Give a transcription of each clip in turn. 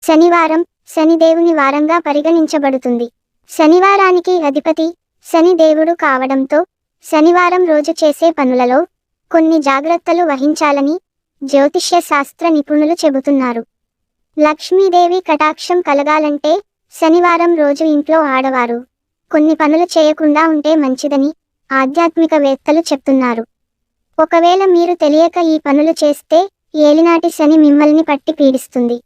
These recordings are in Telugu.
శనివారం శనిదేవుని వారంగా పరిగణించబడుతుంది. శనివారానికి అధిపతి శనిదేవుడు కావడంతో శనివారం రోజు చేసే పనులలో కొన్ని జాగ్రత్తలు వహించాలని జ్యోతిష్య శాస్త్ర నిపుణులు చెబుతున్నారు. లక్ష్మీదేవి కటాక్షం కలగాలంటే శనివారం రోజు ఇంట్లో ఆడవారు కొన్ని పనులు చేయకుండా ఉంటే మంచిదని ఆధ్యాత్మికవేత్తలు చెప్తున్నారు. ఒకవేళ మీరు తెలియక ఈ పనులు చేస్తే ఏలినాటి శని మిమ్మల్ని పట్టి పీడిస్తుంది.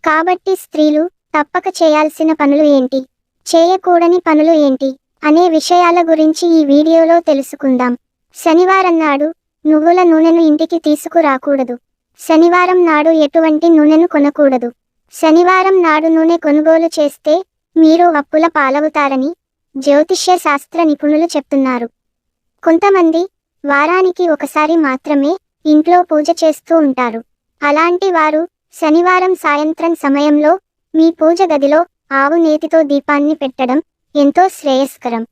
కాబట్టి స్త్రీలు తప్పక చేయాల్సిన పనులు ఏంటి, చేయకూడని పనులు ఏంటి అనే విషయాల గురించి ఈ వీడియోలో తెలుసుకుందాం. శనివారం నాడు నువ్వుల నూనెను ఇంటికి తీసుకురాకూడదు. శనివారం నాడు ఎటువంటి నూనెను కొనకూడదు. శనివారం నాడు నూనె కొనుగోలు చేస్తే మీరు అప్పుల పాలవుతారని జ్యోతిష్య శాస్త్ర నిపుణులు చెప్తున్నారు. కొంతమంది వారానికి ఒకసారి మాత్రమే ఇంట్లో పూజ చేస్తూ ఉంటారు. అలాంటి వారు శనివారం సాయంత్రం సమయంలో మీ పూజ గదిలో ఆవు నేతితో దీపాన్ని పెట్టడం ఎంతో శ్రేయస్కరం.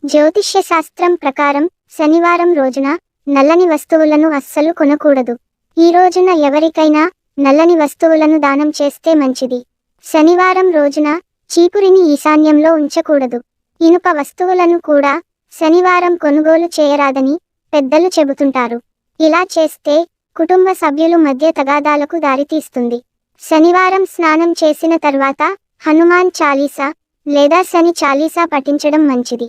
జ్యోతిష్య శాస్త్రం ప్రకారం శనివారం రోజున నల్లని వస్తువులను అస్సలు కొనకూడదు. ఈ రోజున ఎవరికైనా నల్లని వస్తువులను దానం చేస్తే మంచిది. శనివారం రోజున చీపురిని ఈశాన్యంలో ఉంచకూడదు. ఇనుప వస్తువులను కూడా శనివారం కొనుగోలు చేయరాదని పెద్దలు చెబుతుంటారు. ఇలా చేస్తే కుటుంబ సభ్యుల మధ్య తగాదాలకు దారితీస్తుంది. శనివారం స్నానం చేసిన తర్వాత హనుమాన్ చాలీసా లేదా శని చాలీసా పఠించడం మంచిది.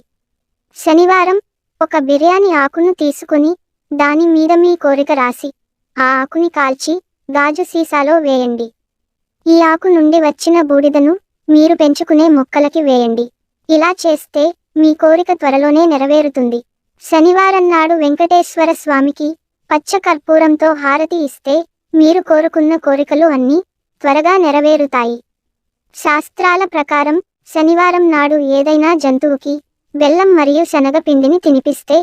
శనివారం ఒక బిర్యానీ ఆకును తీసుకుని దాని మీద మీ కోరిక రాసి ఆ ఆకుని కాల్చి గాజు సీసాలో వేయండి. ఈ ఆకు నుండి వచ్చిన బూడిదను మీరు పెంచుకునే మొక్కలకి వేయండి. ఇలా చేస్తే మీ కోరిక త్వరలోనే నెరవేరుతుంది. శనివారం నాడు వెంకటేశ్వర స్వామికి పచ్చ కర్పూరంతో హారతి ఇస్తే మీరు కోరుకున్న కోరికలు అన్నీ త్వరగా నెరవేరుతాయి. శాస్త్రాల ప్రకారం శనివారం నాడు ఏదైనా జంతువుకి బెల్లం మరియు శనగపిండిని తినిపిస్తే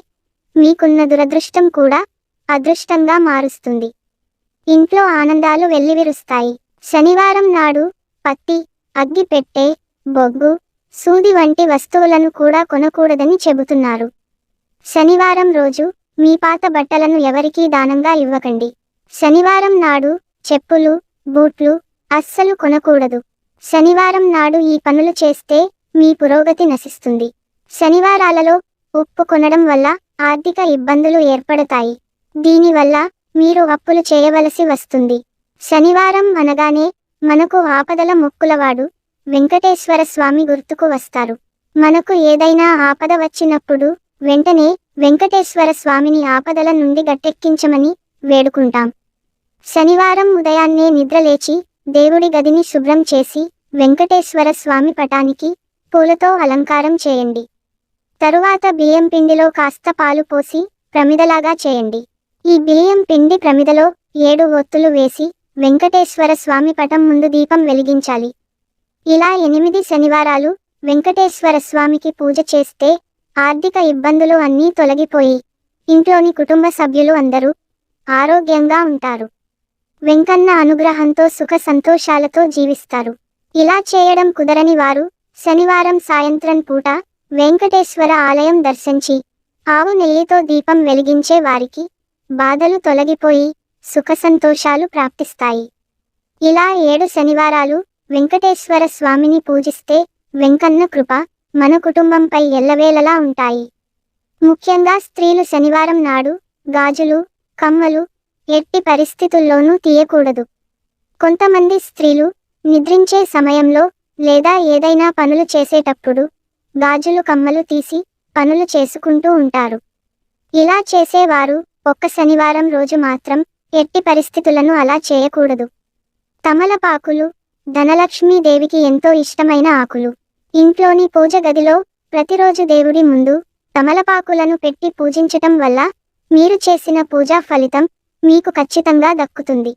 మీకున్న దురదృష్టం కూడా అదృష్టంగా మారుస్తుంది. ఇంట్లో ఆనందాలు వెల్లివిరుస్తాయి. శనివారం నాడు పత్తి, అగ్గి పెట్టె, బొగ్గు, సూది వంటి వస్తువులను కూడా కొనకూడదని చెబుతున్నారు. శనివారం రోజు మీ పాత బట్టలను ఎవరికీ దానంగా ఇవ్వకండి. శనివారం నాడు చెప్పులు, బూట్లు అస్సలు కొనకూడదు. శనివారం నాడు ఈ పనులు చేస్తే మీ పురోగతి నశిస్తుంది. శనివారాలలో ఉప్పు కొనడం వల్ల ఆర్థిక ఇబ్బందులు ఏర్పడతాయి. దీనివల్ల మీరు అప్పులు చేయవలసి వస్తుంది. శనివారం అనగానే మనకు ఆపదల మొక్కులవాడు వెంకటేశ్వర స్వామి గుర్తుకు వస్తారు. మనకు ఏదైనా ఆపద వచ్చినప్పుడు వెంటనే వెంకటేశ్వర స్వామిని ఆపదల నుండి గట్టెక్కించమని వేడుకుంటాం. శనివారం ఉదయాన్నే నిద్రలేచి దేవుడి గదిని శుభ్రం చేసి వెంకటేశ్వర స్వామి పటానికి పూలతో అలంకారం చేయండి. తరువాత బియ్యం పిండిలో కాస్త పాలు పోసి ప్రమిదలాగా చేయండి. ఈ బియ్యం పిండి ప్రమిదలో 7 ఒత్తులు వేసి వెంకటేశ్వర స్వామి పటం ముందు దీపం వెలిగించాలి. ఇలా 8 శనివారాలు వెంకటేశ్వర స్వామికి పూజ చేస్తే ఆర్థిక ఇబ్బందులు అన్నీ తొలగిపోయి ఇంట్లోని కుటుంబ సభ్యులు అందరూ ఆరోగ్యంగా ఉంటారు. వెంకన్న అనుగ్రహంతో సుఖ సంతోషాలతో జీవిస్తారు. ఇలా చేయడం కుదరని వారు శనివారం సాయంత్రం పూట వెంకటేశ్వర ఆలయం దర్శించి ఆవు నెయ్యితో దీపం వెలిగించే వారికి బాధలు తొలగిపోయి సుఖ సంతోషాలు ప్రాప్తిస్తాయి. ఇలా 7 శనివారాలు వెంకటేశ్వర స్వామిని పూజిస్తే వెంకన్న కృప మన కుటుంబంపై ఎల్లవేళలా ఉంటాయి. ముఖ్యంగా స్త్రీలు శనివారం నాడు గాజులు, కమ్మలు ఎట్టి పరిస్థితుల్లోనూ తీయకూడదు. కొంతమంది స్త్రీలు నిద్రించే సమయంలో లేదా ఏదైనా పనులు చేసేటప్పుడు గాజులు, కమ్మలు తీసి పనులు చేసుకుంటూ ఉంటారు. ఇలా చేసేవారు ఒక్క శనివారం రోజు మాత్రం ఎట్టి పరిస్థితులను అలా చేయకూడదు. తమలపాకులు ధనలక్ష్మీదేవికి ఎంతో ఇష్టమైన ఆకులు. ఇంట్లోని పూజ గదిలో ప్రతిరోజు దేవుడి ముందు తమలపాకులను పెట్టి పూజించటం వల్ల మీరు చేసిన పూజా ఫలితం మీకు ఖచ్చితంగా దక్కుతుంది.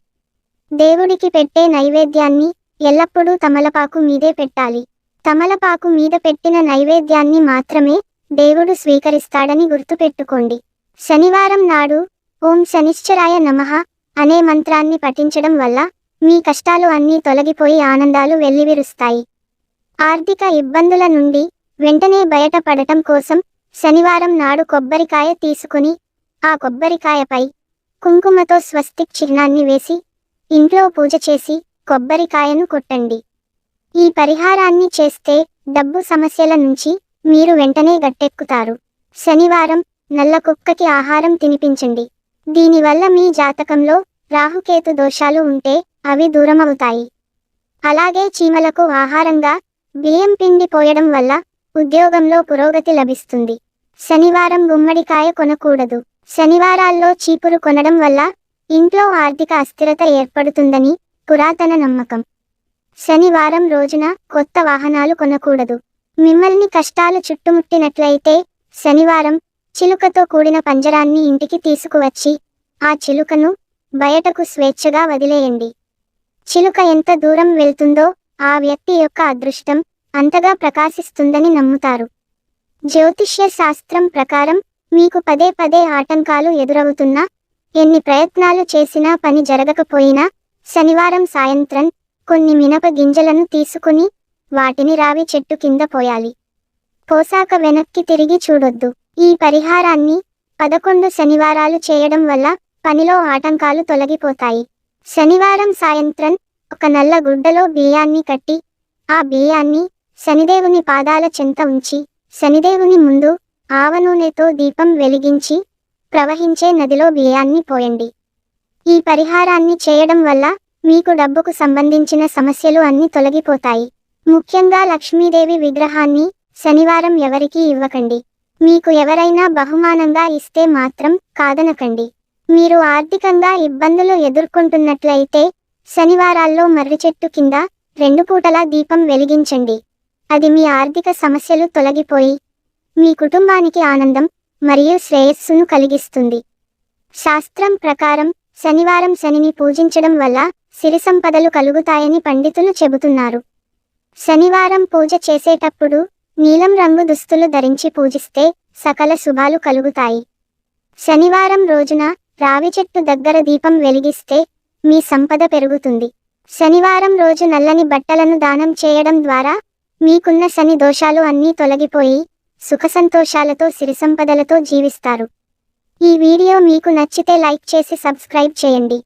దేవుడికి పెట్టే నైవేద్యాన్ని ఎల్లప్పుడూ తమలపాకు మీదే పెట్టాలి. తమలపాకు మీద పెట్టిన నైవేద్యాన్ని మాత్రమే దేవుడు స్వీకరిస్తాడని గుర్తుపెట్టుకోండి. శనివారం నాడు ఓం శనిశ్చరాయ నమః అనే మంత్రాన్ని పఠించడం వల్ల మీ కష్టాలు అన్నీ తొలగిపోయి ఆనందాలు వెల్లివిరుస్తాయి. ఆర్థిక ఇబ్బందుల నుండి వెంటనే బయటపడటం కోసం శనివారం నాడు కొబ్బరికాయ తీసుకుని ఆ కొబ్బరికాయపై కుంకుమతో స్వస్తిక్ చిహ్నాన్ని వేసి ఇంట్లో పూజ చేసి కొబ్బరికాయను కొట్టండి. ఈ పరిహారాన్ని చేస్తే డబ్బు సమస్యల నుంచి మీరు వెంటనే గట్టెక్కుతారు. శనివారం నల్ల కుక్కకి ఆహారం తినిపించండి. దీనివల్ల మీ జాతకంలో రాహుకేతు దోషాలు ఉంటే అవి దూరమవుతాయి. అలాగే చీమలకు ఆహారంగా బియ్యం పిండి పోయడం వల్ల ఉద్యోగంలో పురోగతి లభిస్తుంది. శనివారం గుమ్మడికాయ కొనకూడదు. శనివారాల్లో చీపురు కొనడం వల్ల ఇంట్లో ఆర్థిక అస్థిరత ఏర్పడుతుందని పురాతన నమ్మకం. శనివారం రోజున కొత్త వాహనాలు కొనకూడదు. మిమ్మల్ని కష్టాలు చుట్టుముట్టినట్లయితే శనివారం చిలుకతో కూడిన పంజరాన్ని ఇంటికి తీసుకువచ్చి ఆ చిలుకను బయటకు స్వేచ్ఛగా వదిలేయండి. చిలుక ఎంత దూరం వెళ్తుందో ఆ వ్యక్తి యొక్క అదృష్టం అంతగా ప్రకాశిస్తుందని నమ్ముతారు. జ్యోతిష్య శాస్త్రం ప్రకారం మీకు పదే పదే ఆటంకాలు ఎదురవుతున్నా, ఎన్ని ప్రయత్నాలు చేసినా పని జరగకపోయినా శనివారం సాయంత్రం కొన్ని మినప గింజలను తీసుకుని వాటిని రావి చెట్టు కింద పోయాలి. పోసాక వెనక్కి తిరిగి చూడొద్దు. ఈ పరిహారాన్ని 11 శనివారాలు చేయడం వల్ల పనిలో ఆటంకాలు తొలగిపోతాయి. శనివారం సాయంత్రం ఒక నల్ల గుడ్డలో బియ్యాన్ని కట్టి ఆ బియ్యాన్ని శనిదేవుని పాదాల చెంత ఉంచి శనిదేవుని ముందు ఆవనూనెతో దీపం వెలిగించి ప్రవహించే నదిలో బియ్యాన్ని పోయండి. ఈ పరిహారాన్ని చేయడం వల్ల మీకు డబ్బుకు సంబంధించిన సమస్యలు అన్నీ తొలగిపోతాయి. ముఖ్యంగా లక్ష్మీదేవి విగ్రహాన్ని శనివారం ఎవరికీ ఇవ్వకండి. మీకు ఎవరైనా బహుమానంగా ఇస్తే మాత్రం కాదనకండి. మీరు ఆర్థికంగా ఇబ్బందులు ఎదుర్కొంటున్నట్లయితే శనివారాల్లో మర్రి చెట్టు కింద 2 పూటలా దీపం వెలిగించండి. అది మీ ఆర్థిక సమస్యలు తొలగిపోయి మీ కుటుంబానికి ఆనందం మరియు శ్రేయస్సును కలిగిస్తుంది. శాస్త్రం ప్రకారం శనివారం శనిని పూజించడం వల్ల సిరి సంపదలు కలుగుతాయని పండితులు చెబుతున్నారు. శనివారం పూజ చేసేటప్పుడు నీలం రంగు దుస్తులు ధరించి పూజిస్తే సకల శుభాలు కలుగుతాయి. శనివారం రోజున రావి చెట్టు దగ్గర దీపం వెలిగిస్తే మీ సంపద పెరుగుతుంది. శనివారం రోజు నల్లని బట్టలను దానం చేయడం ద్వారా మీకున్న శని దోషాలు అన్నీ తొలగిపోయి సుఖసంతోషాలతో సిరి సంపదలతో జీవిస్తారు. ఈ వీడియో మీకు నచ్చితే లైక్ చేసి సబ్స్క్రైబ్ చేయండి.